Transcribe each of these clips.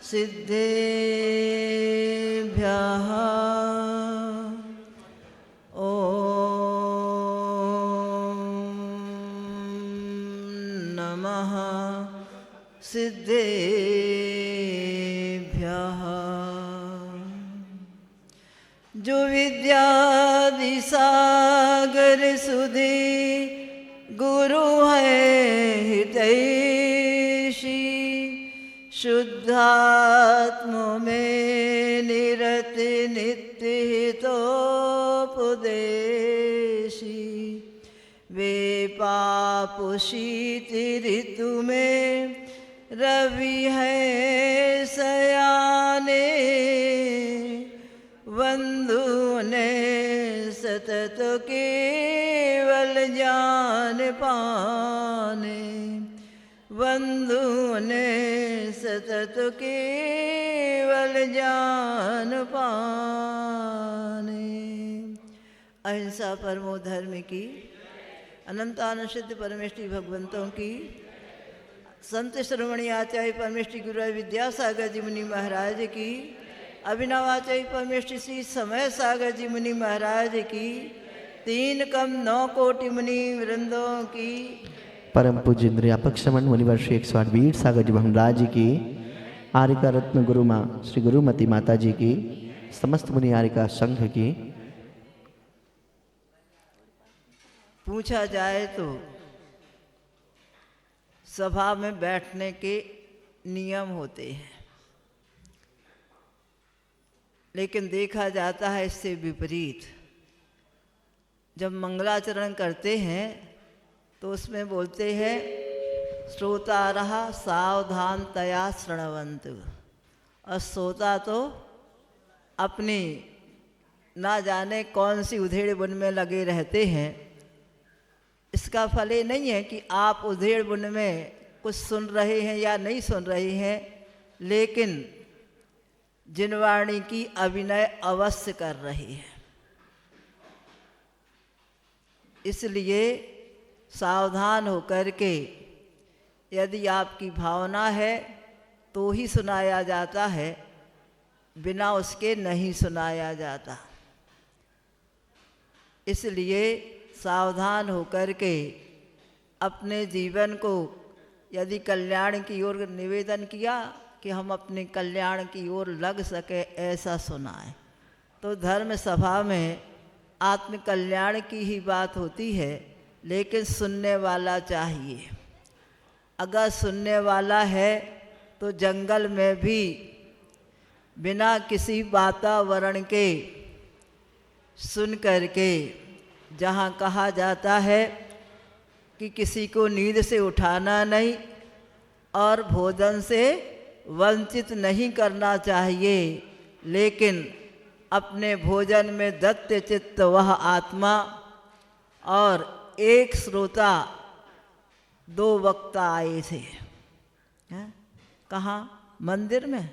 सिद्धेभ्यः नमः सिद्धेभ्यः। जो विद्यादि सागर सुधे गुरु है हितैषी, शुद्धात्म में निरत नित्य हितोपदेशी, वे पाप शीत ऋतु में रवि है सयाने, बंधु ने सतत केवल ज्ञान पाने, बंधु ने सतत केवल ज्ञान पाने। अहिंसा परमो धर्म की, अनंतानुसिद्ध परमेष्टि भगवंतों की, संत श्रोमणी आचार्य परमेष्टि गुरु विद्यासागर जी मुनि महाराज की, अभिनव आचार्य परमेष्टि श्री समय सागर जी मुनि महाराज की, 3 कम 9 कोटि मुनि वृंदों की, परम पूज्य इंद्रियापक श्रवण मुनिवर्ष 108 वीर सागर जी महाराज जी की, आर्यका रत्न गुरु माँ श्री गुरुमती माता जी की, समस्त मुनि आर्यका संघ की। पूछा जाए तो सभा में बैठने के नियम होते हैं, लेकिन देखा जाता है इससे विपरीत। जब मंगलाचरण करते हैं तो उसमें बोलते हैं श्रोता रहा सावधान तया श्रृणवंत, और श्रोता तो अपनी ना जाने कौन सी उधेड़ बुन में लगे रहते हैं। इसका फल ये नहीं है कि आप उधेड़ बुन में कुछ सुन रहे हैं या नहीं सुन रहे हैं, लेकिन जिनवाणी की अभिनय अवश्य कर रही है। इसलिए सावधान होकर के यदि आपकी भावना है तो ही सुनाया जाता है, बिना उसके नहीं सुनाया जाता। इसलिए सावधान होकर के अपने जीवन को यदि कल्याण की ओर निवेदन किया कि हम अपने कल्याण की ओर लग सके, ऐसा सुनाएं। तो धर्म सभा में आत्म कल्याण की ही बात होती है, लेकिन सुनने वाला चाहिए। अगर सुनने वाला है तो जंगल में भी बिना किसी वातावरण के सुन करके, जहाँ कहा जाता है कि किसी को नींद से उठाना नहीं और भोजन से वंचित नहीं करना चाहिए, लेकिन अपने भोजन में दत्त चित्त वह आत्मा और एक श्रोता 2 वक्ता आए थे। कहाँ? मंदिर में।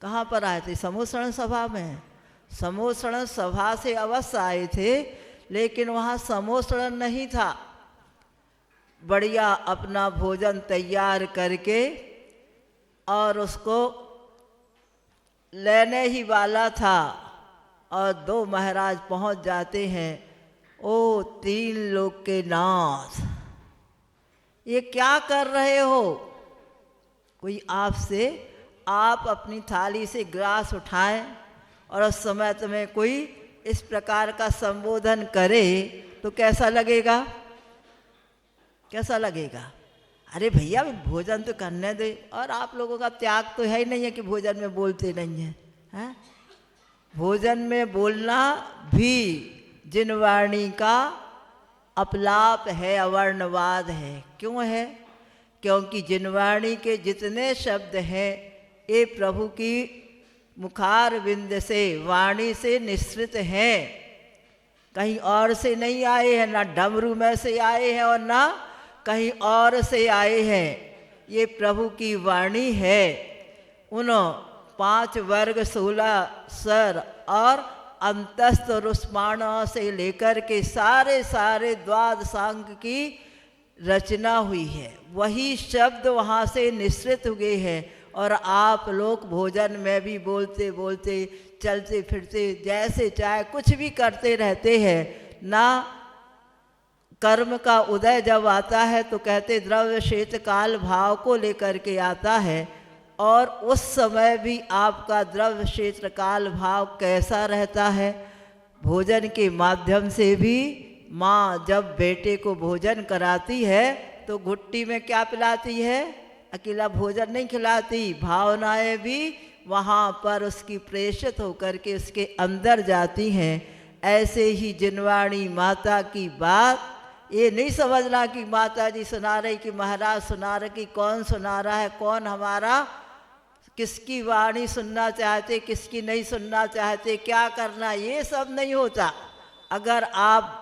कहाँ पर आए थे? समोसरण सभा में। समोसरण सभा से अवश्य आए थे, लेकिन वहाँ समोसरण नहीं था। बढ़िया अपना भोजन तैयार करके और उसको लेने ही वाला था, और 2 महाराज पहुँच जाते हैं। ओ 3 लोग के नाथ, ये क्या कर रहे हो? कोई आपसे, आप अपनी थाली से ग्रास उठाएं और उस समय तुम्हें कोई इस प्रकार का संबोधन करे तो कैसा लगेगा? कैसा लगेगा? अरे भैया भोजन तो करने दे। और आप लोगों का त्याग तो है ही नहीं है कि भोजन में बोलते नहीं हैं। भोजन में बोलना भी जिनवाणी का अपलाप है, अवर्णवाद है। क्यों है? क्योंकि जिनवाणी के जितने शब्द हैं ये प्रभु की मुखार बिंद से, वाणी से निश्रित हैं, कहीं और से नहीं आए हैं, ना डमरू में से आए हैं और ना कहीं और से आए हैं। ये प्रभु की वाणी है। उन 5 वर्ग 16 स्वर और अंतस्थ रुष्माण से लेकर के सारे द्वादशांग की रचना हुई है। वही शब्द वहाँ से निश्रित हुए हैं और आप लोग भोजन में भी बोलते बोलते चलते फिरते जैसे चाहे कुछ भी करते रहते हैं ना। कर्म का उदय जब आता है तो कहते द्रव्य क्षेत्र काल भाव को लेकर के आता है, और उस समय भी आपका द्रव्य क्षेत्र काल भाव कैसा रहता है। भोजन के माध्यम से भी माँ जब बेटे को भोजन कराती है तो घुट्टी में क्या पिलाती है, अकेला भोजन नहीं खिलाती, भावनाएं भी वहाँ पर उसकी प्रेषित होकर के उसके अंदर जाती हैं। ऐसे ही जिनवाणी माता की बात ये नहीं समझना कि माता जी सुना रही कि महाराज सुना रहे, कि कौन सुना रहा है, कौन हमारा किसकी वाणी सुनना चाहते किसकी नहीं सुनना चाहते, क्या करना, ये सब नहीं होता। अगर आप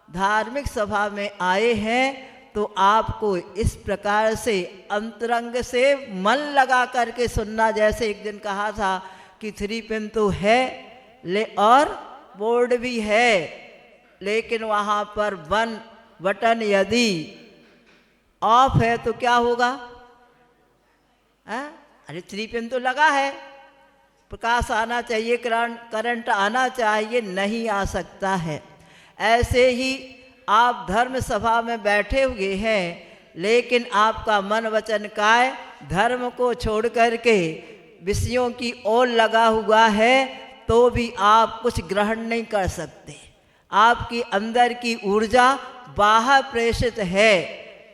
धार्मिक सभा में आए हैं तो आपको इस प्रकार से अंतरंग से मन लगा करके सुनना। जैसे एक दिन कहा था कि 3 पिन तो है ले और बोर्ड भी है, लेकिन वहाँ पर बटन यदि ऑफ है तो क्या होगा? अरे 3 पिन तो लगा है, प्रकाश आना चाहिए, करंट आना चाहिए, नहीं आ सकता है। ऐसे ही आप धर्म सभा में बैठे हुए हैं, लेकिन आपका मन वचन काय धर्म को छोड़ करके विषयों की ओर लगा हुआ है, तो भी आप कुछ ग्रहण नहीं कर सकते। आपकी अंदर की ऊर्जा बाहर प्रेषित है,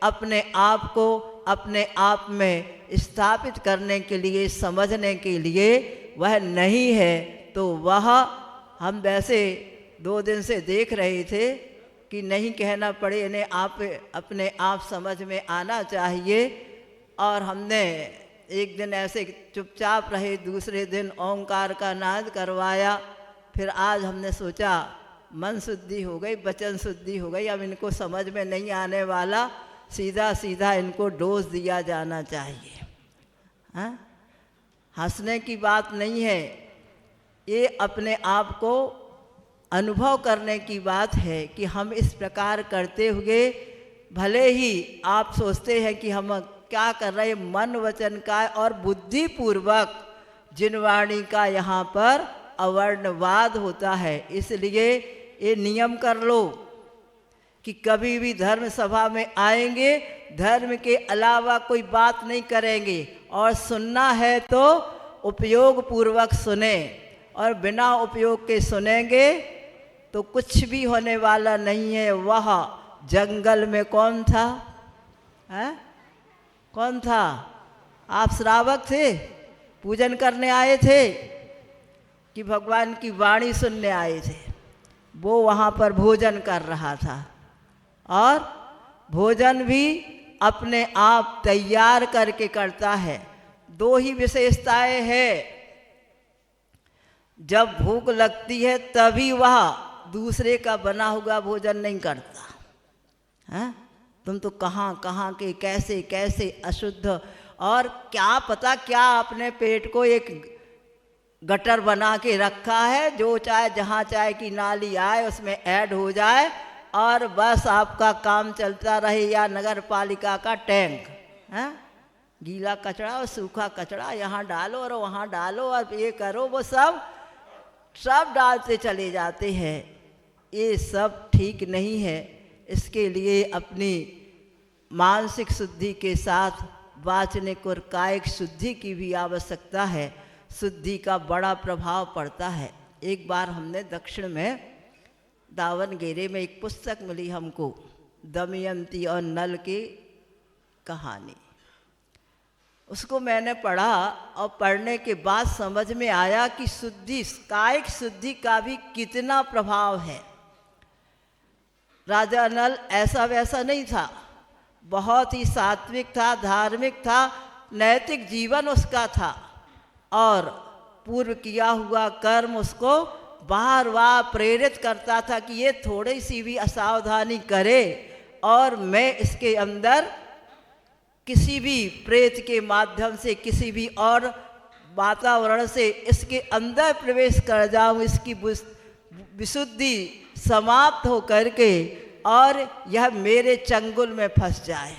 अपने आप को अपने आप में स्थापित करने के लिए, समझने के लिए वह नहीं है। तो वह हम वैसे 2 दिन से देख रहे थे कि नहीं कहना पड़े, इन्हें आप अपने आप समझ में आना चाहिए। और हमने एक दिन ऐसे चुपचाप रहे, दूसरे दिन ओंकार का नाद करवाया। फिर आज हमने सोचा मन शुद्धि हो गई, वचन शुद्धि हो गई, अब इनको समझ में नहीं आने वाला, सीधा सीधा इनको डोज दिया जाना चाहिए। हाँ, हंसने की बात नहीं है, ये अपने आप को अनुभव करने की बात है कि हम इस प्रकार करते हुए, भले ही आप सोचते हैं कि हम क्या कर रहे हैं, मन वचन का और बुद्धिपूर्वक जिनवाणी का यहाँ पर अवर्णवाद होता है। इसलिए ये नियम कर लो कि कभी भी धर्म सभा में आएंगे, धर्म के अलावा कोई बात नहीं करेंगे, और सुनना है तो उपयोग पूर्वक सुने, और बिना उपयोग के सुनेंगे तो कुछ भी होने वाला नहीं है। वह जंगल में कौन था? कौन था? आप श्रावक थे, पूजन करने आए थे कि भगवान की वाणी सुनने आए थे? वो वहाँ पर भोजन कर रहा था, और भोजन भी अपने आप तैयार करके करता है। 2 ही विशेषताएं हैं, जब भूख लगती है तभी वह दूसरे का बना हुआ भोजन नहीं करता। हैं? तुम तो कहाँ कहाँ के कैसे कैसे अशुद्ध, और क्या पता क्या अपने पेट को एक गटर बना के रखा है, जो चाहे जहाँ चाहे की नाली आए उसमें ऐड हो जाए, और बस आपका काम चलता रहे। या नगर पालिका का टैंक, हैं? गीला कचरा और सूखा कचरा यहाँ डालो और वहाँ डालो और ये करो, वो सब डालते चले जाते हैं। ये सब ठीक नहीं है। इसके लिए अपनी मानसिक शुद्धि के साथ वाचनिक और कायिक शुद्धि की भी आवश्यकता है। शुद्धि का बड़ा प्रभाव पड़ता है। एक बार हमने दक्षिण में दावनगेरे में एक पुस्तक मिली हमको, दमयंती और नल की कहानी। उसको मैंने पढ़ा, और पढ़ने के बाद समझ में आया कि शुद्धि, कायिक शुद्धि का भी कितना प्रभाव है। राजा नल ऐसा वैसा नहीं था, बहुत ही सात्विक था, धार्मिक था, नैतिक जीवन उसका था, और पूर्व किया हुआ कर्म उसको बार बार प्रेरित करता था कि ये थोड़ी सी भी असावधानी करे और मैं इसके अंदर किसी भी प्रेत के माध्यम से, किसी भी और वातावरण से इसके अंदर प्रवेश कर जाऊं, इसकी विशुद्धि समाप्त हो करके और यह मेरे चंगुल में फंस जाए।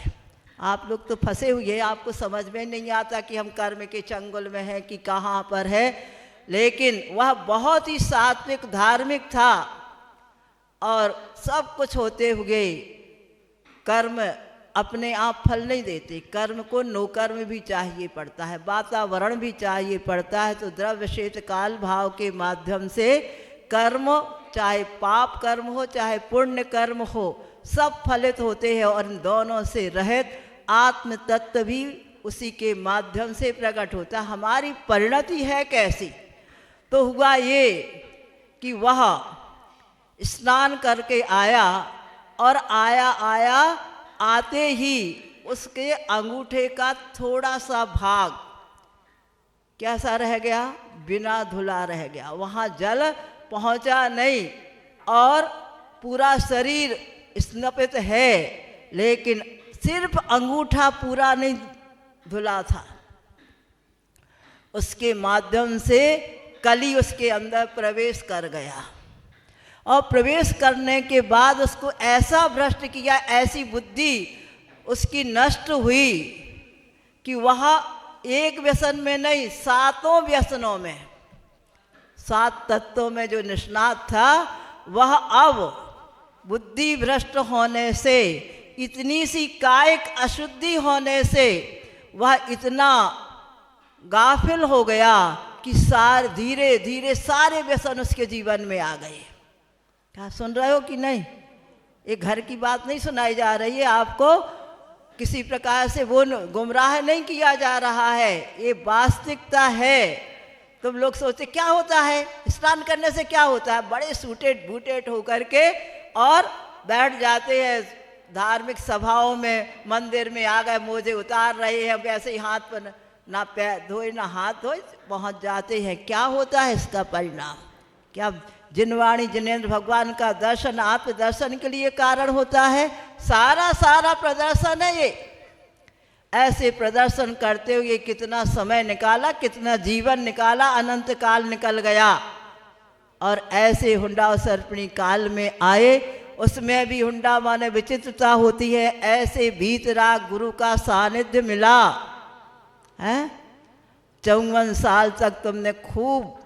आप लोग तो फंसे हुए हैं, आपको समझ में नहीं आता कि हम कर्म के चंगुल में हैं कि कहाँ पर है। लेकिन वह बहुत ही सात्विक धार्मिक था और सब कुछ होते हुए कर्म अपने आप फल नहीं देते। कर्म को नोकर्म भी चाहिए पड़ता है, वातावरण भी चाहिए पड़ता है। तो द्रव्य क्षेत काल भाव के माध्यम से कर्म, चाहे पाप कर्म हो चाहे पुण्य कर्म हो, सब फलित होते हैं। और इन दोनों से रहित आत्म तत्व भी उसी के माध्यम से प्रकट होता। हमारी परिणति है कैसी? तो हुआ ये कि वह स्नान करके आया और आया आते ही उसके अंगूठे का थोड़ा सा भाग कैसा रह गया? बिना धुला रह गया। वहाँ जल पहुँचा नहीं और पूरा शरीर स्नापित है, लेकिन सिर्फ अंगूठा पूरा नहीं धुला था। उसके माध्यम से कली उसके अंदर प्रवेश कर गया और प्रवेश करने के बाद उसको ऐसा भ्रष्ट किया, ऐसी बुद्धि उसकी नष्ट हुई कि वह एक व्यसन में नहीं, सातों व्यसनों में, 7 तत्वों में जो निष्णात था, वह अब बुद्धि भ्रष्ट होने से, इतनी सी कायिक अशुद्धि होने से वह इतना गाफिल हो गया कि धीरे धीरे सारे व्यसन उसके जीवन में आ गए। क्या सुन रहे हो कि नहीं? ये घर की बात नहीं सुनाई जा रही है आपको, किसी प्रकार से वो गुमराह नहीं किया जा रहा है, ये वास्तविकता है। तुम लोग सोचते क्या होता है, स्नान करने से क्या होता है? बड़े सूटेड बूटेड होकर के और बैठ जाते हैं धार्मिक सभाओं में, मंदिर में आ गए, मोजे उतार रहे हैं, वैसे ही हाथ पर ना पैर धोए ना हाथ धोए पहुंच जाते हैं। क्या होता है इसका परिणाम? क्या जिनवाणी जिनेन्द्र भगवान का दर्शन आत्मदर्शन के लिए कारण होता है? सारा प्रदर्शन है ये। ऐसे प्रदर्शन करते हुए कितना समय निकाला, कितना जीवन निकाला, अनंत काल निकल गया। और ऐसे हुंडा और सर्पणी काल में आए, उसमें भी हुंडा माने विचित्रता होती है। ऐसे भीतराग गुरु का सानिध्य मिला है। 54 साल तक तुमने खूब,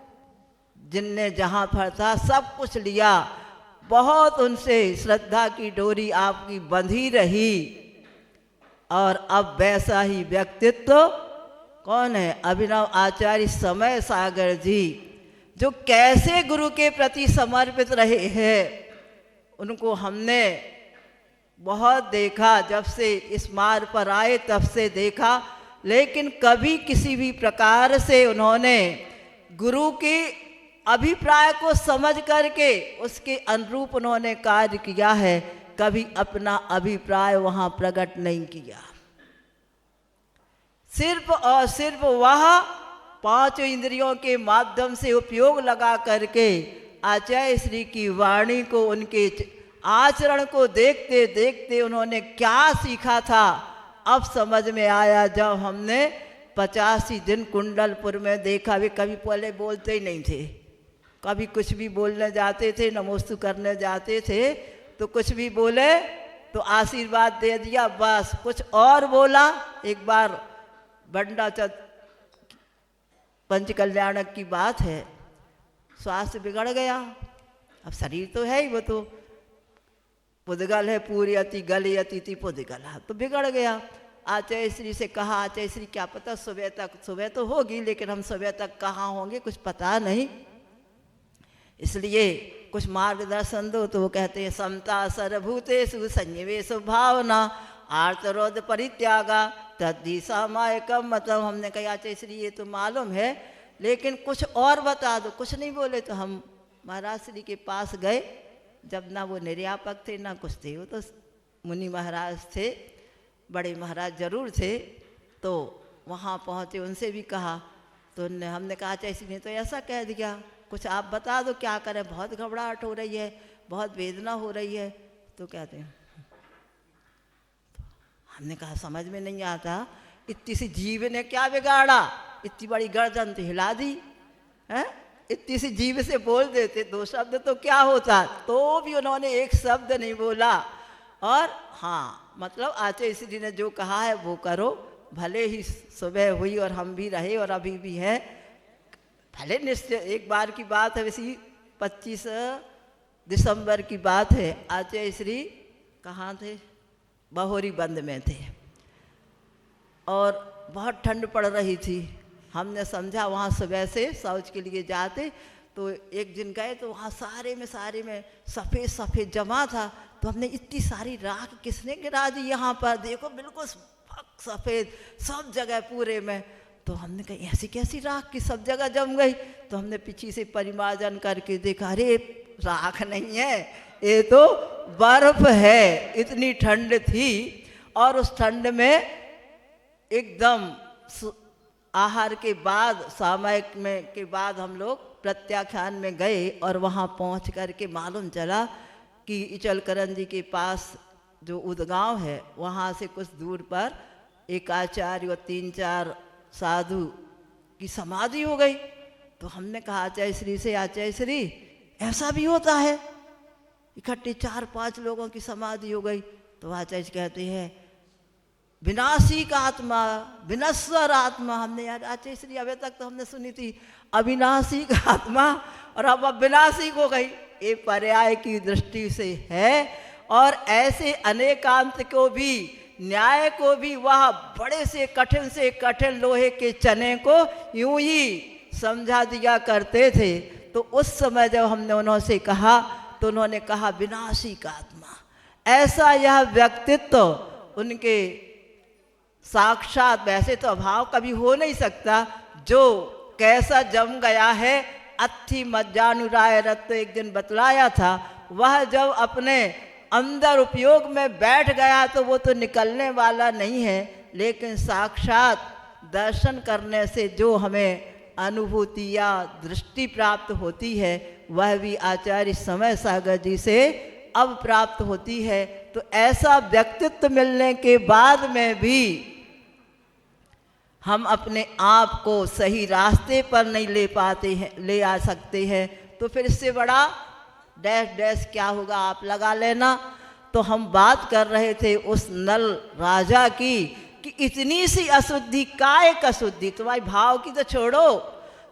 जिनने जहाँ पर था सब कुछ लिया, बहुत उनसे श्रद्धा की डोरी आपकी बंधी रही। और अब वैसा ही व्यक्तित्व कौन है? अभिनव आचार्य समय सागर जी, जो कैसे गुरु के प्रति समर्पित रहे हैं। उनको हमने बहुत देखा, जब से इस मार्ग पर आए तब से देखा, लेकिन कभी किसी भी प्रकार से उन्होंने गुरु के अभिप्राय को समझ करके उसके अनुरूप उन्होंने कार्य किया है। कभी अपना अभिप्राय वहाँ प्रकट नहीं किया। सिर्फ और सिर्फ वह 5 इंद्रियों के माध्यम से उपयोग लगा करके आचार्य श्री की वाणी को, उनके आचरण को देखते देखते उन्होंने क्या सीखा था, अब समझ में आया। जब हमने 85 दिन कुंडलपुर में देखा, वे कभी पहले बोलते ही नहीं थे, कभी कुछ भी बोलने जाते थे, नमोस्तु करने जाते थे तो कुछ भी बोले तो आशीर्वाद दे दिया, बस। कुछ और बोला, एक बार बंडा पंच कल्याणक की बात है, स्वास्थ्य बिगड़ गया। अब शरीर तो है ही, वो तो पुद्गल है, पूरी अति गली अति पुद्गल, तो बिगड़ गया। आचार्य श्री से कहा, आचार्य श्री क्या पता सुबह तो होगी, लेकिन हम सुबह तक कहाँ होंगे कुछ पता नहीं, इसलिए कुछ मार्गदर्शन दो। तो वो कहते हैं, समता सर्वभूतेषु संनिवेशो भावना आर्तरोध परित्यागा तद्दिशा मायकम मतम। हमने कहा आचार्य श्री ये तो मालूम है, लेकिन कुछ और बता दो। कुछ नहीं बोले तो हम महाराज श्री के पास गए, जब ना वो निर्यापक थे ना कुछ थे, वो तो मुनि महाराज थे, बड़े महाराज जरूर थे। तो वहाँ पहुँचे, उनसे भी कहा, तो हमने कहा आचार्य श्री ने तो ऐसा कह दिया, कुछ आप बता दो क्या करें, बहुत घबराहट हो रही है, बहुत वेदना हो रही है। तो कहते हैं, हमने कहा समझ में नहीं आता, इतनी सी जीव ने क्या बिगाड़ा, इतनी बड़ी गर्दन तो हिला दी है, इतनी सी जीव से बोल देते 2 शब्द तो क्या होता। तो भी उन्होंने एक शब्द नहीं बोला और हाँ, मतलब आचार्य श्री ने जो कहा है वो करो, भले ही सुबह हुई और हम भी रहे और अभी भी हैं, भले निश्चय एक बार की बात है, वैसी 25 दिसंबर की बात है। आचार्य श्री कहाँ थे? बहोरी बंद में थे और बहुत ठंड पड़ रही थी। हमने समझा वहाँ सुबह से शौच के लिए जाते, तो एक दिन गए तो वहाँ सारे में सफ़ेद सफ़ेद जमा था। तो हमने इतनी सारी राख किसने गिरा दी यहाँ पर, देखो बिल्कुल सफ़ेद सब जगह पूरे में। तो हमने कहा ऐसी कैसी राख की सब जगह जम गई। तो हमने पीछे से परिमार्जन करके देखा, अरे राख नहीं है, ये तो बर्फ है। इतनी ठंड थी और उस ठंड में एकदम आहार के बाद, सामयिक में के बाद हम लोग प्रत्याख्यान में गए और वहाँ पहुँच कर के मालूम चला कि इचलकरंजी जी के पास जो उदगांव है वहाँ से कुछ दूर पर एक आचार्य और 3-4 साधु की समाधि हो गई। तो हमने कहा आचार्य श्री से, आचार्य श्री ऐसा भी होता है, इकट्ठे 4-5 लोगों की समाधि हो गई। तो आचार्य कहते हैं विनाशी का आत्मा, विनश्वर आत्मा। हमने यार आचार्य श्री अभी तक तो हमने सुनी थी अविनाशी का आत्मा और अब विनाशी हो गई। ये पर्याय की दृष्टि से है। और ऐसे अनेकांत को भी, न्याय को भी वह बड़े से कठिन लोहे के चने को यूं ही समझा दिया करते थे। तो उस समय जब हमने उन्होंने कहा तो उन्होंने कहा विनाशी का आत्मा। ऐसा यह व्यक्तित्व उनके साक्षात, वैसे तो अभाव कभी हो नहीं सकता, जो कैसा जम गया है। अत्थि मज्जानुराय रत्त एक दिन बतलाया था, वह जब अपने अंदर उपयोग में बैठ गया तो वो तो निकलने वाला नहीं है। लेकिन साक्षात दर्शन करने से जो हमें अनुभूति या दृष्टि प्राप्त होती है वह भी आचार्य समय सागर जी से अब प्राप्त होती है। तो ऐसा व्यक्तित्व मिलने के बाद में भी हम अपने आप को सही रास्ते पर नहीं ले पाते हैं, ले आ सकते हैं। तो फिर इससे बड़ा डैश क्या होगा आप लगा लेना। तो हम बात कर रहे थे उस नल राजा की कि इतनी सी अशुद्धि, कायिक अशुद्धि, तुम्हारी भाव की तो छोड़ो,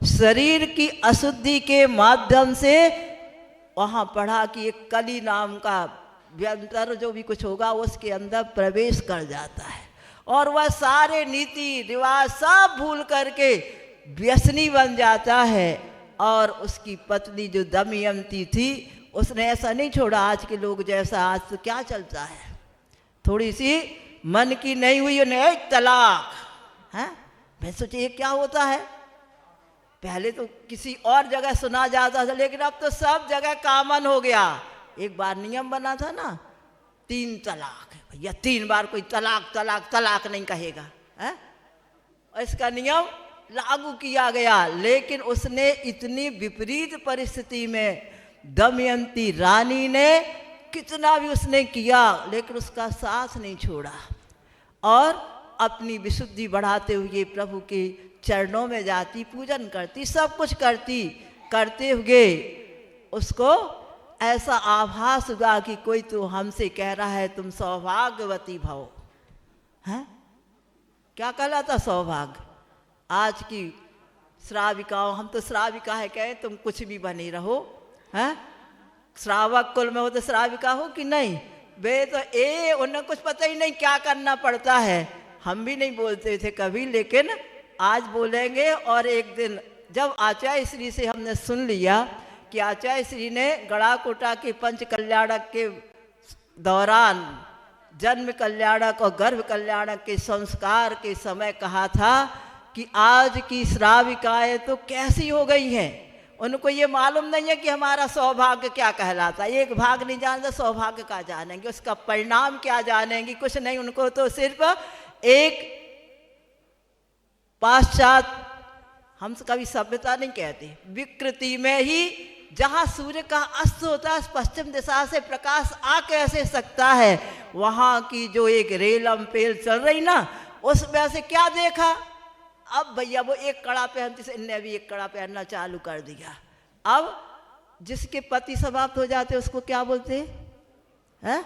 शरीर की अशुद्धि के माध्यम से वहाँ पढ़ा कि एक कली नाम का व्यंतर जो भी कुछ होगा उसके अंदर प्रवेश कर जाता है और वह सारे नीति रिवाज सब भूल करके व्यसनी बन जाता है। और उसकी पत्नी जो दमयंती थी उसने ऐसा नहीं छोड़ा आज के लोग जैसा। आज तो क्या चलता है, थोड़ी सी मन की नहीं हुई उन्हें तलाक है। मैं सोची ये क्या होता है, पहले तो किसी और जगह सुना जाता था लेकिन अब तो सब जगह कॉमन हो गया। एक बार नियम बना था ना 3 तलाक, भैया 3 बार कोई तलाक तलाक तलाक नहीं कहेगा है? और इसका नियम लागू किया गया। लेकिन उसने इतनी विपरीत परिस्थिति में दमयंती रानी ने कितना भी उसने किया लेकिन उसका साथ नहीं छोड़ा और अपनी विशुद्धि बढ़ाते हुए प्रभु के चरणों में जाती, पूजन करती, सब कुछ करती। करते हुए उसको ऐसा आभास हुआ कि कोई तो हमसे कह रहा है तुम सौभाग्यवती भव हैं। क्या कहलाता सौभाग्य? आज की श्राविकाओं, हम तो श्राविका है, कहें तुम कुछ भी बने रहो हैं। श्रावक कुल में हो तो श्राविका हो कि नहीं? वे तो उन्हें कुछ पता ही नहीं क्या करना पड़ता है। हम भी नहीं बोलते थे कभी, लेकिन आज बोलेंगे। और एक दिन जब आचार्य श्री से हमने सुन लिया कि आचार्य श्री ने गड़ाकोटा के पंच कल्याणक के दौरान जन्म कल्याणक और गर्भ कल्याणक के संस्कार के समय कहा था कि आज की श्राविकाएं तो कैसी हो गई हैं, उनको ये मालूम नहीं है कि हमारा सौभाग्य क्या कहलाता है। एक भाग नहीं जानते, सौभाग्य का जानेंगे, उसका परिणाम क्या जानेंगी, कुछ नहीं। उनको तो सिर्फ एक पाश्चात, हम कभी सभ्यता नहीं कहते, विकृति में ही जहाँ सूर्य का अस्त होता है पश्चिम दिशा से प्रकाश आ कैसे सकता है, वहाँ की जो एक रेलम पेल चल रही ना, उसमें से क्या देखा। अब भैया वो एक कड़ा पहनती से इनने भी एक कड़ा पहनना चालू कर दिया। अब जिसके पति समाप्त हो जाते उसको क्या बोलते हैं?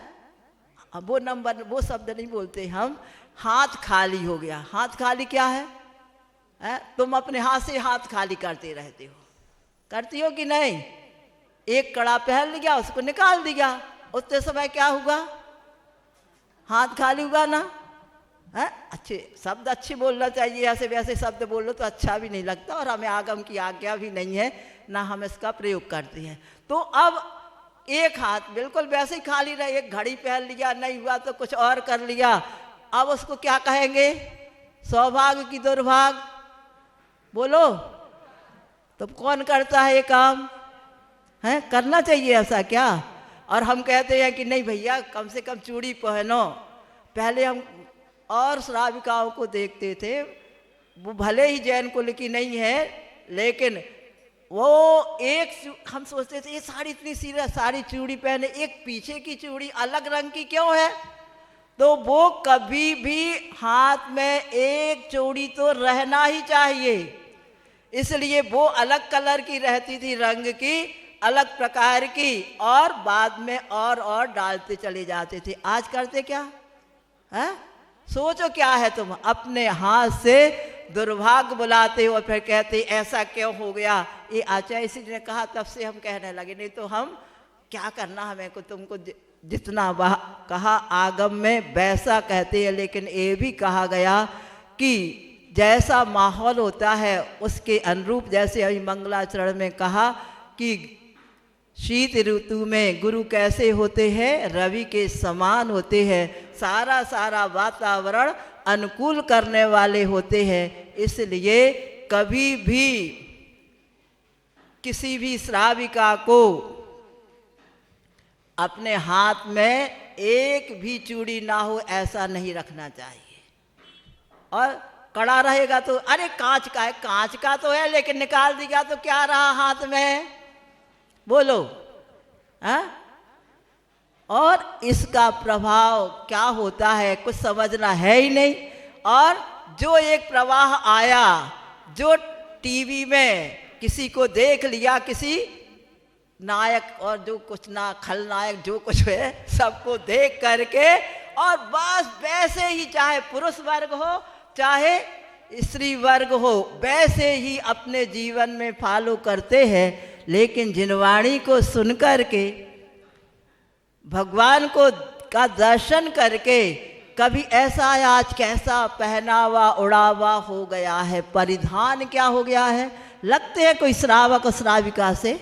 अब वो नंबर वो शब्द नहीं बोलते हम, हाथ खाली हो गया। हाथ खाली क्या है? तुम अपने हाथ से हाथ खाली करते रहते हो, करती हो कि नहीं? एक कड़ा पहन लिया, उसको निकाल दिया, उतने समय क्या हुआ? हाथ खाली हुआ ना? है अच्छे शब्द अच्छे बोलना चाहिए, ऐसे वैसे शब्द बोलो तो अच्छा भी नहीं लगता, और हमें आगम की आज्ञा भी नहीं है, ना हम इसका प्रयोग करते हैं। तो अब एक हाथ बिल्कुल वैसे ही खाली रहे, एक घड़ी पहन लिया, नहीं हुआ तो कुछ और कर लिया, अब उसको क्या कहेंगे? सौभाग्य की दुर्भाग्य? बोलो। तो कौन करता है ये काम? है करना चाहिए ऐसा क्या? और हम कहते हैं कि नहीं भैया कम से कम चूड़ी पहनो। पहले हम और श्राविकाओं को देखते थे, वो भले ही जैन कुल की नहीं है, लेकिन वो हम सोचते थे ये साड़ी इतनी सारी चूड़ी पहने, एक पीछे की चूड़ी अलग रंग की क्यों है? तो वो कभी भी हाथ में एक चूड़ी तो रहना ही चाहिए, इसलिए वो अलग कलर की रहती थी, रंग की अलग प्रकार की, और बाद में और डालते चले जाते थे। आज करते क्या है? सोचो क्या है, तुम अपने हाथ से दुर्भाग्य बुलाते हो और फिर कहते ऐसा क्यों हो गया? ये आचार्य इसी ने कहा, तब से हम कहने लगे, नहीं तो हम क्या करना, हमें को तुमको जितना कहा आगम में वैसा कहते हैं। लेकिन ये भी कहा गया कि जैसा माहौल होता है उसके अनुरूप, जैसे अभी मंगलाचरण में कहा कि शीत ऋतु में गुरु कैसे होते हैं? रवि के समान होते हैं, सारा वातावरण अनुकूल करने वाले होते हैं। इसलिए कभी भी किसी भी श्राविका को अपने हाथ में एक भी चूड़ी ना हो ऐसा नहीं रखना चाहिए। और कड़ा रहेगा तो अरे कांच का है, कांच का तो है, लेकिन निकाल दिया तो क्या रहा हाथ में? बोलो। हाँ? और इसका प्रभाव क्या होता है कुछ समझना है ही नहीं। और जो एक प्रवाह आया, जो टीवी में किसी को देख लिया, किसी नायक और जो कुछ ना खलनायक जो कुछ है सबको देख करके, और बस वैसे ही चाहे पुरुष वर्ग हो चाहे स्त्री वर्ग हो वैसे ही अपने जीवन में फॉलो करते हैं। लेकिन जिनवाणी को सुनकर के, भगवान को का दर्शन करके, कभी ऐसा आज कैसा पहनावा उड़ावा हो गया है, परिधान क्या हो गया है। लगते हैं कोई श्रावक और श्राविका से,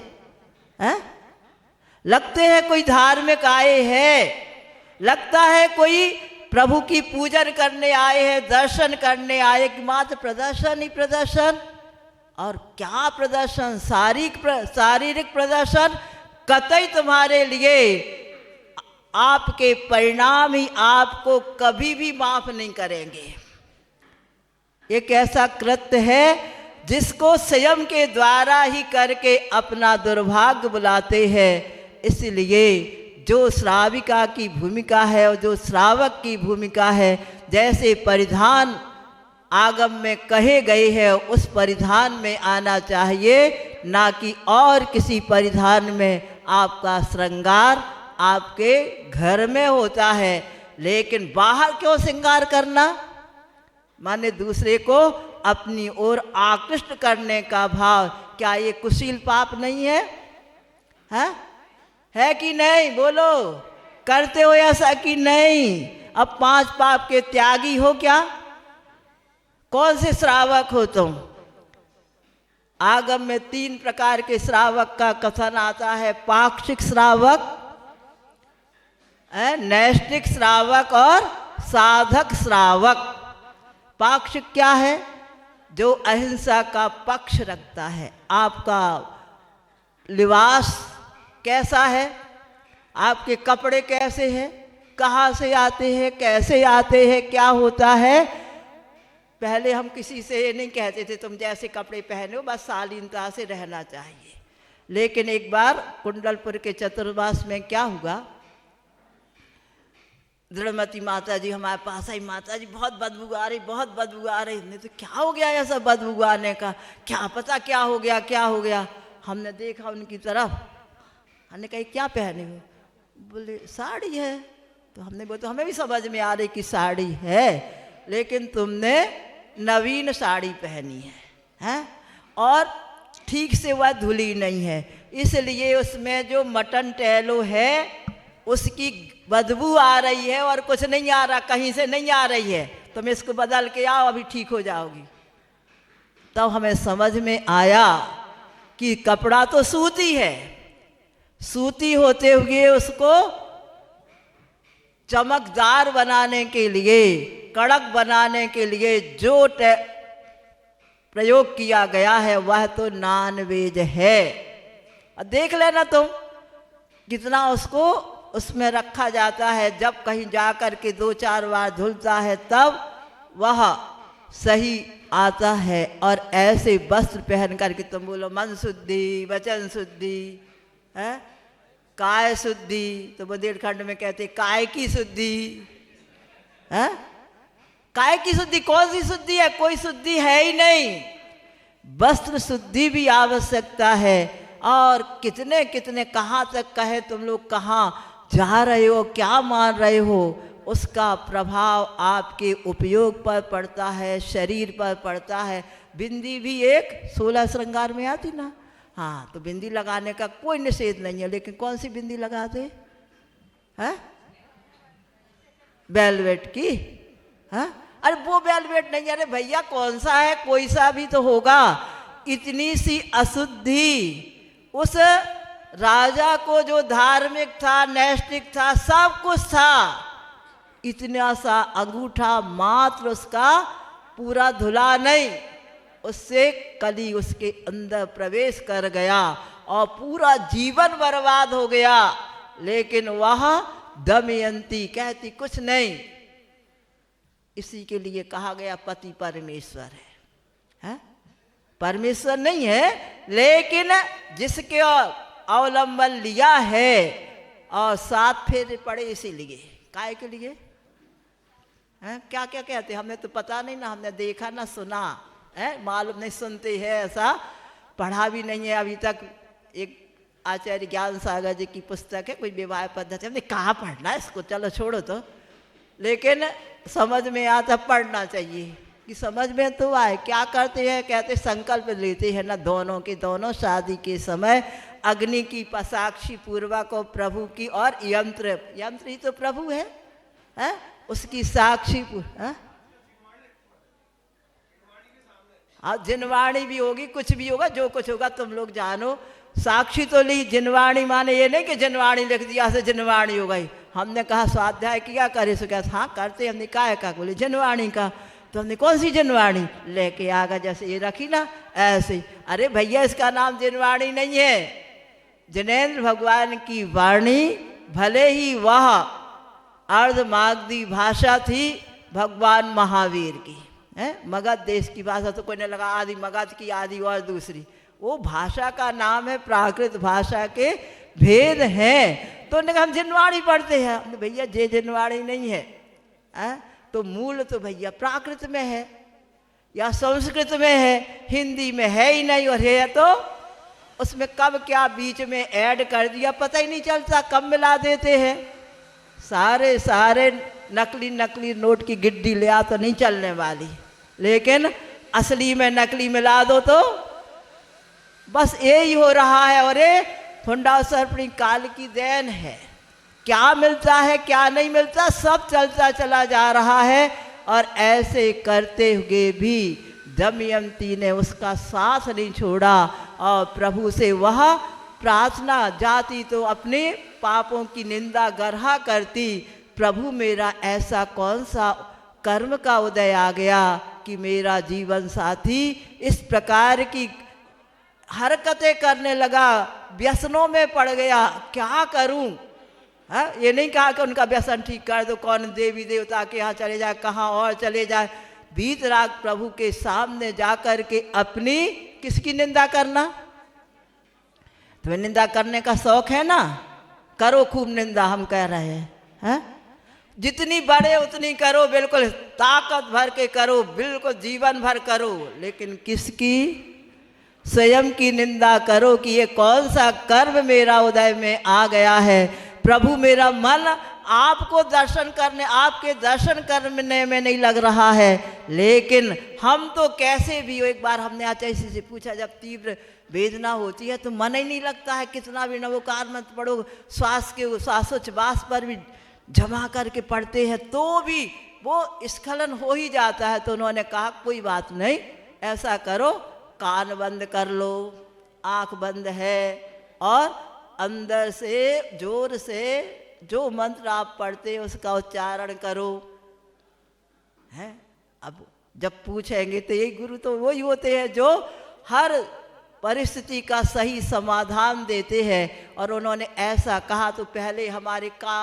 हैं? लगते हैं कोई धार्मिक आए हैं, लगता है कोई प्रभु की पूजन करने आए हैं, दर्शन करने आए, कि मात्र प्रदर्शन ही प्रदर्शन। और क्या प्रदर्शन? शारीरिक प्रदर्शन। कतई तुम्हारे लिए आपके परिणाम ही आपको कभी भी माफ नहीं करेंगे। एक ऐसा कृत्य है जिसको स्वयं के द्वारा ही करके अपना दुर्भाग्य बुलाते हैं। इसलिए जो श्राविका की भूमिका है और जो श्रावक की भूमिका है, जैसे परिधान आगम में कहे गए हैं उस परिधान में आना चाहिए, ना कि और किसी परिधान में। आपका श्रृंगार आपके घर में होता है, लेकिन बाहर क्यों श्रृंगार करना? माने दूसरे को अपनी ओर आकृष्ट करने का भाव। क्या ये कुशील पाप नहीं है? है कि नहीं? बोलो, करते हो ऐसा कि नहीं? अब 5 पाप के त्यागी हो क्या? कौन से श्रावक हो तुम? आगम में 3 प्रकार के श्रावक का कथन आता है। पाक्षिक श्रावक, नैष्ठिक श्रावक और साधक श्रावक। पाक्षिक क्या है? जो अहिंसा का पक्ष रखता है। आपका लिबास कैसा है? आपके कपड़े कैसे हैं? कहाँ से आते हैं? कैसे आते हैं? क्या होता है? पहले हम किसी से ये नहीं कहते थे तुम जैसे कपड़े पहने हो बस शालीनता से रहना चाहिए। लेकिन एक बार कुंडलपुर के चतुर्मास में क्या हुआ, दृढ़मती माता जी हमारे पास आई। माता जी बहुत बदबू आ रही, बहुत बदबू आ रही। नहीं तो क्या हो गया ऐसा बदबू आने का? क्या पता क्या हो गया, क्या हो गया? हमने देखा उनकी तरफ, हमने कहा क्या पहने हो? बोले साड़ी है। तो हमने बोला तो हमें भी समझ में आ रही कि साड़ी है, लेकिन तुमने नवीन साड़ी पहनी है? और ठीक से वह धुली नहीं है, इसलिए उसमें जो मटन टैलो है उसकी बदबू आ रही है और कुछ नहीं आ रहा, कहीं से नहीं आ रही है। तुम इसको बदल के आओ, अभी ठीक हो जाओगी। तब हमें समझ में आया कि कपड़ा तो सूती है, सूती होते हुए उसको चमकदार बनाने के लिए, कड़क बनाने के लिए जो प्रयोग किया गया है वह तो नॉनवेज है। और देख लेना तुम कितना उसको उसमें रखा जाता है, जब कहीं जा कर के 2-4 बार धुलता है तब वह सही आता है। और ऐसे वस्त्र पहन करके तुम बोलो मन शुद्धि, वचन शुद्धि, है काय शुद्धि, तो बुंदेलखंड में कहते काय की शुद्धि है। काय की शुद्धि? कौन सी शुद्धि है? कोई शुद्धि है ही नहीं। वस्त्र शुद्धि भी आवश्यकता है। और कितने कितने कहाँ तक कहे तुम लोग कहाँ जा रहे हो, क्या मान रहे हो, उसका प्रभाव आपके उपयोग पर पड़ता है, शरीर पर पड़ता है। बिंदी भी एक 16 श्रृंगार में आती ना। हाँ, तो बिंदी लगाने का कोई निषेध नहीं है, लेकिन कौन सी बिंदी लगाते हैं? वेलवेट की? हाँ, अरे वो वेलवेट नहीं, अरे भैया कौन सा है, कोई सा भी तो होगा। इतनी सी अशुद्धि उस राजा को जो धार्मिक था, नैष्ठिक था, सब कुछ था, इतना सा अंगूठा मात्र उसका पूरा धुला नहीं, उससे कली उसके अंदर प्रवेश कर गया और पूरा जीवन बर्बाद हो गया। लेकिन वह दमयंती कहती कुछ नहीं। इसी के लिए कहा गया पति परमेश्वर है? परमेश्वर नहीं है, लेकिन जिसके अवलंबन लिया है और 7 फेरे पड़े इसीलिए। काय के लिए? क्या क्या कहते, हमें तो पता नहीं ना, हमने देखा ना सुना है, मालूम नहीं, सुनते हैं ऐसा, पढ़ा भी नहीं है अभी तक। एक आचार्य ज्ञान सागर जी की पुस्तक है, कोई विवाह पद्धति, हमने कहाँ पढ़ना है इसको, चलो छोड़ो तो, लेकिन समझ में आता पढ़ना चाहिए कि समझ में तो आए। क्या करते हैं? कहते संकल्प लेते हैं ना दोनों के दोनों शादी के समय अग्नि की साक्षी पूर्वक और प्रभु की, और यंत्र ही तो प्रभु है, उसकी साक्षी जिनवाणी भी होगी, कुछ भी होगा, जो कुछ होगा तुम लोग जानो। साक्षी तो ली, जिनवाणी माने ये नहीं कि जिनवाणी लिख दिया से जिनवाणी हो गई। हमने कहा स्वाध्याय किया करे, सो क्या हाँ करते, हमने कहा बोले जिनवाणी का, तो हमने कौन सी जिनवाणी लेके आ गए, जैसे ये रखी ना ऐसे। अरे भैया इसका नाम जिनवाणी नहीं है, जिनेन्द्र भगवान की वाणी, भले ही वह अर्धमागधी भाषा थी भगवान महावीर की, है मगध देश की भाषा, तो कोई ने लगा आदि मगध की, आदि और दूसरी, वो भाषा का नाम है, प्राकृत भाषा के भेद हैं। तो उन्होंने कहा हम जिनवाणी पढ़ते हैं। हमने भैया जे जिनवाणी नहीं है, तो मूल तो भैया प्राकृत में है या संस्कृत में है, हिंदी में है ही नहीं, और है तो उसमें कब क्या बीच में ऐड कर दिया पता ही नहीं चलता, कब मिला देते हैं। सारे नकली नोट की गिड्डी ले आ तो नहीं चलने वाली, लेकिन असली में नकली मिला दो तो बस यही हो रहा है। और ये हुंडा सर्पणी काल की देन है, क्या मिलता है क्या नहीं मिलता सब चलता चला जा रहा है। और ऐसे करते हुए भी दमयंती ने उसका साथ नहीं छोड़ा और प्रभु से वह प्रार्थना जाती तो अपने पापों की निंदा गरहा करती, प्रभु मेरा ऐसा कौन सा कर्म का उदय आ गया कि मेरा जीवन साथी इस प्रकार की हरकतें करने लगा, व्यसनों में पड़ गया, क्या करूं। ये नहीं कहा कि उनका व्यसन ठीक कर दो, कौन देवी देवता के यहाँ चले जाए, कहाँ और चले जाए। भीतराग प्रभु के सामने जाकर के अपनी किसकी निंदा करना। तुम्हें निंदा करने का शौक है ना, करो खूब निंदा, हम कह रहे हैं, जितनी बढ़े उतनी करो, बिल्कुल ताकत भर के करो, बिल्कुल जीवन भर करो, लेकिन किसकी, स्वयं की निंदा करो कि ये कौन सा कर्म मेरा उदय में आ गया है। प्रभु मेरा मन आपको दर्शन करने, आपके दर्शन करने में नहीं लग रहा है, लेकिन हम तो कैसे भी हो। एक बार हमने आचार्य से पूछा, जब तीव्र वेदना होती है तो मन ही नहीं लगता है, कितना भी नवोकार मत पढ़ो, श्वासोच्छ्वास पर भी जमा करके पढ़ते हैं तो भी वो स्खलन हो ही जाता है। तो उन्होंने कहा कोई बात नहीं, ऐसा करो, कान बंद कर लो, आंख बंद है, और अंदर से जोर से जो मंत्र आप पढ़ते हैं उसका उच्चारण करो। है, अब जब पूछेंगे तो ये गुरु तो वही होते हैं जो हर परिस्थिति का सही समाधान देते हैं। और उन्होंने ऐसा कहा तो पहले हमारे का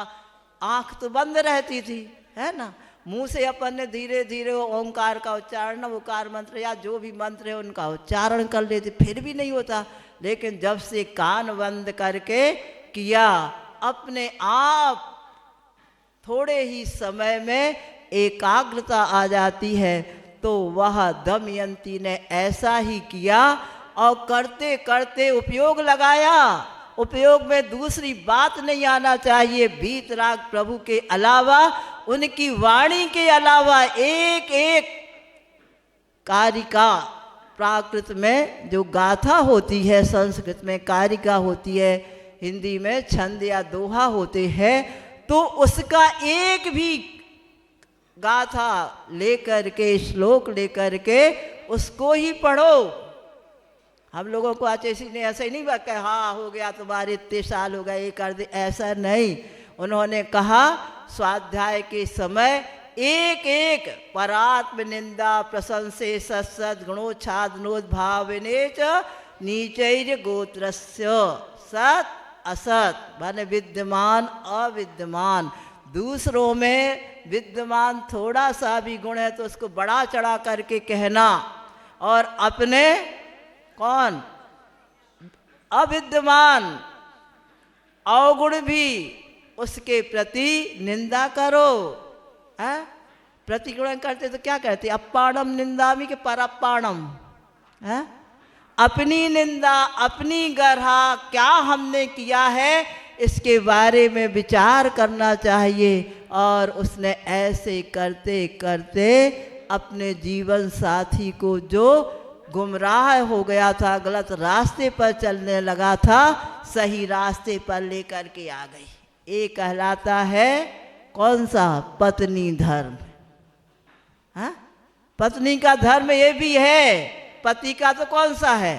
आंख तो बंद रहती थी, है ना, मुंह से अपन ने धीरे धीरे वो ओंकार का उच्चारण, ओंकार मंत्र या जो भी मंत्र है उनका उच्चारण कर लेते, फिर भी नहीं होता। लेकिन जब से कान बंद करके किया, अपने आप थोड़े ही समय में एकाग्रता आ जाती है। तो वह दमयंती ने ऐसा ही किया और करते करते उपयोग लगाया। उपयोग में दूसरी बात नहीं आना चाहिए, वीतराग प्रभु के अलावा, उनकी वाणी के अलावा एक एक कारिका, प्राकृत में जो गाथा होती है, संस्कृत में कारिका होती है, हिंदी में छंद या दोहा होते हैं, तो उसका एक भी गाथा लेकर के, श्लोक लेकर के उसको ही पढ़ो। हम लोगों को आचार्य ने ऐसा ही नहीं कहा हाँ हो गया तुम्हारे इतने साल हो गए ये कर दे, ऐसा नहीं। उन्होंने कहा स्वाध्याय के समय एक एक परात्म निंदा प्रशंसे सत्सद गुणोच्छादनोद्भावने च नीचैर्य गोत्रस्य सत असत, माने विद्यमान अविद्यमान, दूसरों में विद्यमान थोड़ा सा भी गुण है तो उसको बड़ा चढ़ा करके कहना, और अपने कौन अविद्यमान अवगुण भी उसके प्रति निंदा करो। है, प्रतिगुण करते तो क्या कहते, अपाणम निंदामि के परअपाणम। है, अपनी निंदा, अपनी गढ़ा क्या हमने किया है इसके बारे में विचार करना चाहिए। और उसने ऐसे करते करते अपने जीवन साथी को जो गुमराह हो गया था, गलत रास्ते पर चलने लगा था, सही रास्ते पर लेकर के आ गई। ये कहलाता है कौन सा, पत्नी धर्म। हाँ, पत्नी का धर्म ये भी है। पति का तो कौन सा है,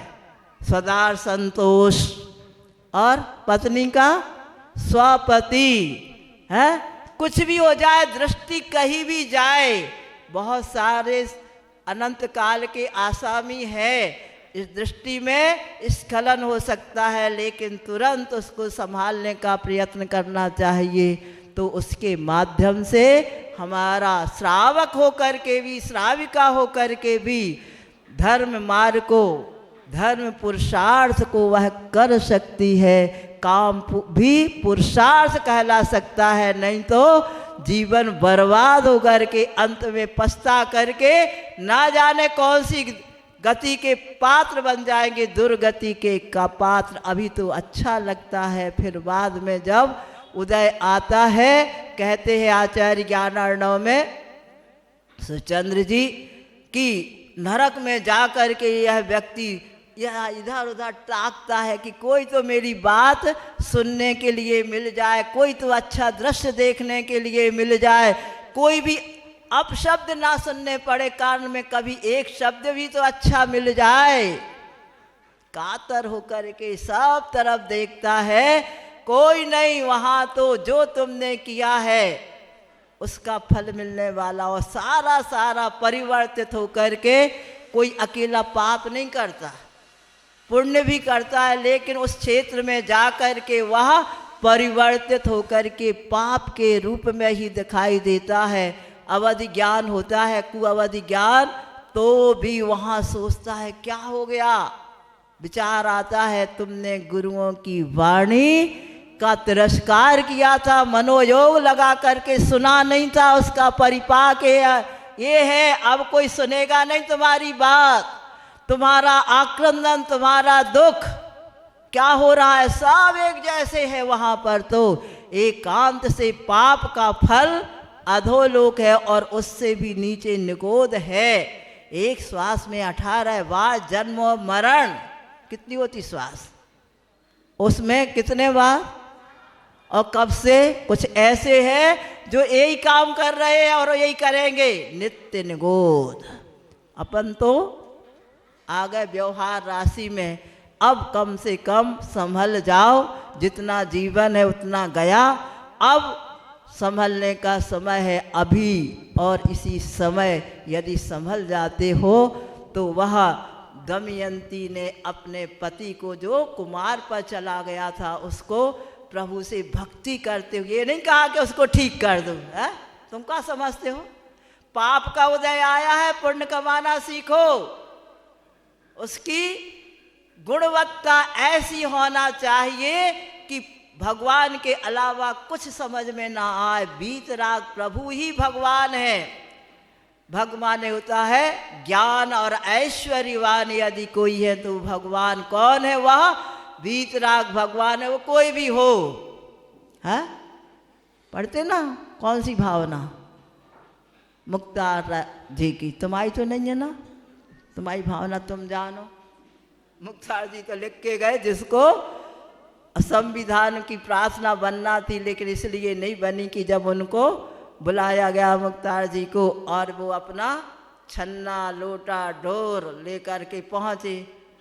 सदार संतोष, और पत्नी का स्वपति। है, कुछ भी हो जाए, दृष्टि कहीं भी जाए, बहुत सारे अनंत काल के आसामी है, इस दृष्टि में स्खलन हो सकता है, लेकिन तुरंत उसको संभालने का प्रयत्न करना चाहिए। तो उसके माध्यम से हमारा श्रावक होकर के भी, श्राविका होकर के भी धर्म मार्ग को, धर्म पुरुषार्थ को वह कर सकती है। काम भी पुरुषार्थ कहला सकता है, नहीं तो जीवन बर्बाद होकर के अंत में पछता करके ना जाने कौन सी गति के पात्र बन जाएंगे, दुर्गति के का पात्र। अभी तो अच्छा लगता है, फिर बाद में जब उदय आता है, कहते हैं आचार्य ज्ञानार्णव में सुचंद्र जी कि नरक में जा कर के यह व्यक्ति यह इधर उधर ताकता है कि कोई तो मेरी बात सुनने के लिए मिल जाए, कोई तो अच्छा दृश्य देखने के लिए मिल जाए, कोई भी अपशब्द ना सुनने पड़े कान में, कभी एक शब्द भी तो अच्छा मिल जाए। कातर होकर के सब तरफ देखता है, कोई नहीं, वहाँ तो जो तुमने किया है उसका फल मिलने वाला, और सारा सारा परिवर्तित होकर के कोई अकेला पाप नहीं करता, पुण्य भी करता है, लेकिन उस क्षेत्र में जा कर के वह परिवर्तित होकर के पाप के रूप में ही दिखाई देता है। अवधि ज्ञान होता है, कुअवधि ज्ञान, तो भी वहाँ सोचता है क्या हो गया। विचार आता है तुमने गुरुओं की वाणी का तिरस्कार किया था, मनोयोग लगा करके सुना नहीं था, उसका परिपाक ये है, अब कोई सुनेगा नहीं तुम्हारी बात, तुम्हारा आक्रंदन, तुम्हारा दुख क्या हो रहा है, सब एक जैसे है वहाँ पर। तो एकांत से पाप का फल अधोलोक है और उससे भी नीचे निगोद है। एक श्वास में 18 बार जन्म और मरण। कितनी होती श्वास? उसमें कितने बार और कब से? कुछ ऐसे हैं जो यही काम कर रहे हैं और यही करेंगे, नित्य निगोद। अपन तो आ गए व्यवहार राशि में। अब कम से कम संभल जाओ, जितना जीवन है उतना गया, अब संभलने का समय है अभी। और इसी समय यदि संभल जाते हो तो वह दमयंती ने अपने पति को, जो कुमार पर चला गया था, उसको प्रभु से भक्ति करते हुए, ये नहीं कहा कि उसको ठीक कर दो। तुम क्या समझते हो? पाप का उदय आया है, पुण्य कमाना सीखो। उसकी गुणवत्ता ऐसी होना चाहिए कि भगवान के अलावा कुछ समझ में ना आए। वीतराग प्रभु ही भगवान है। भगवान होता है ज्ञान और ऐश्वर्यवान यदि कोई है तो भगवान कौन है? वह वीतराग भगवान है। वो कोई भी हो, है पढ़ते ना कौन सी भावना मुक्तार जी की? तुम्हारी तो नहीं है ना, तुम्हारी भावना तुम जानो। मुक्तार जी तो लिख के गए, जिसको संविधान की प्रार्थना बनना थी, लेकिन इसलिए नहीं बनी कि जब उनको बुलाया गया मुक्तार जी को और वो अपना छन्ना लोटा ढोर लेकर के पहुँचे,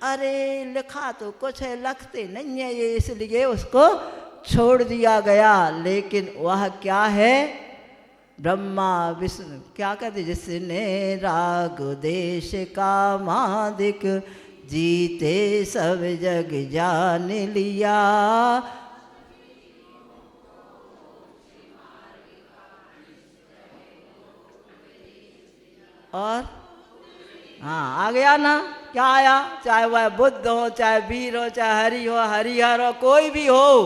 अरे लिखा तो कुछ है, लिखते नहीं है ये, इसलिए उसको छोड़ दिया गया। लेकिन वह क्या है? ब्रह्मा विष्णु क्या कहते? जिसने राग देश का मादिक जीते सब जग जान लिया। और हाँ, आ गया ना? क्या आया? चाहे वह बुद्ध हो, चाहे वीर हो, चाहे हरि हो, हरिहर हो, कोई भी हो।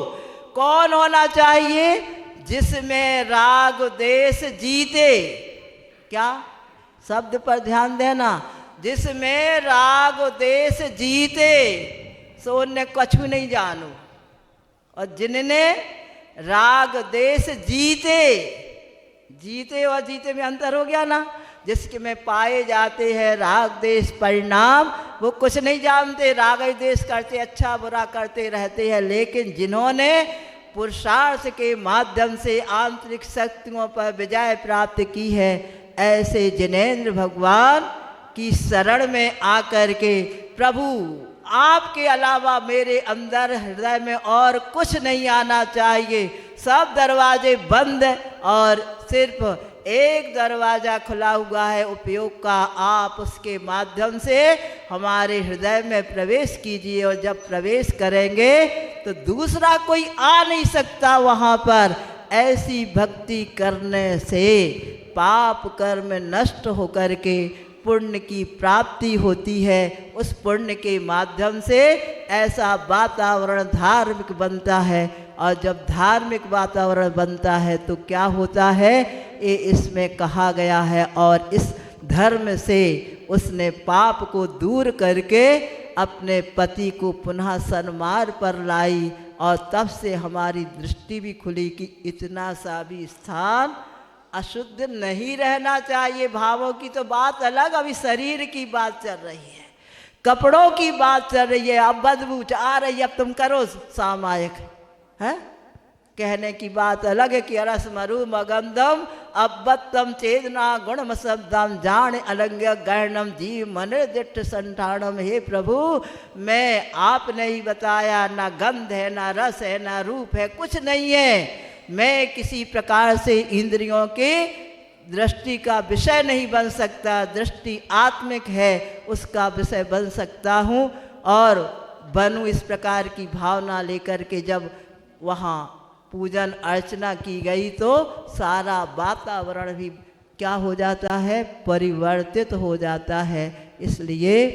कौन होना चाहिए? जिसमें राग देश जीते। क्या शब्द पर ध्यान देना? जिसमें राग देश जीते सो ने कछु नहीं जानो। और जिनने राग देश जीते, जीते और जीते में अंतर हो गया ना? जिसके में पाए जाते हैं राग देश परिणाम, वो कुछ नहीं जानते, राग देश करते, अच्छा बुरा करते रहते हैं। लेकिन जिन्होंने पुरुषार्थ के माध्यम से आंतरिक शक्तियों पर विजय प्राप्त की है, ऐसे जिनेंद्र भगवान की शरण में आकर के, प्रभु आपके अलावा मेरे अंदर हृदय में और कुछ नहीं आना चाहिए, सब दरवाजे बंद और सिर्फ एक दरवाज़ा खुला हुआ है उपयोग का, आप उसके माध्यम से हमारे हृदय में प्रवेश कीजिए। और जब प्रवेश करेंगे तो दूसरा कोई आ नहीं सकता वहाँ पर। ऐसी भक्ति करने से पाप कर्म नष्ट होकर के पुण्य की प्राप्ति होती है। उस पुण्य के माध्यम से ऐसा वातावरण धार्मिक बनता है। और जब धार्मिक वातावरण बनता है तो क्या होता है, ये इसमें कहा गया है। और इस धर्म से उसने पाप को दूर करके अपने पति को पुनः सन्मार्ग पर लाई। और तब से हमारी दृष्टि भी खुली कि इतना सा भी स्थान अशुद्ध नहीं रहना चाहिए। भावों की तो बात अलग, अभी शरीर की बात चल रही है, कपड़ों की बात चल रही है। अब बदबू आ रही है, अब तुम करो सामायिक है। कहने की बात अलग है कि अरस मरु मगंधम अब्बतम चेतना गुणम शब्दम जान अलंग गणम जीव मन दिट्ठ संठाणम। हे प्रभु, मैं आपने ही बताया, ना गंध है, ना रस है, ना रूप है, कुछ नहीं है। मैं किसी प्रकार से इंद्रियों के दृष्टि का विषय नहीं बन सकता। दृष्टि आत्मिक है, उसका विषय बन सकता हूँ। और बनूँ इस प्रकार की भावना लेकर के जब वहाँ पूजन अर्चना की गई तो सारा वातावरण भी क्या हो जाता है, परिवर्तित हो जाता है। इसलिए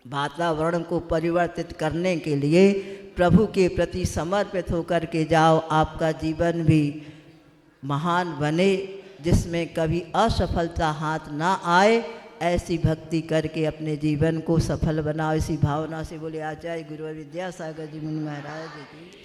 वातावरण को परिवर्तित करने के लिए प्रभु के प्रति समर्पित होकर के जाओ, आपका जीवन भी महान बने, जिसमें कभी असफलता हाथ ना आए। ऐसी भक्ति करके अपने जीवन को सफल बनाओ। इसी भावना से बोले आचार्य गुरु विद्यासागर जी मुनि महाराज जी की।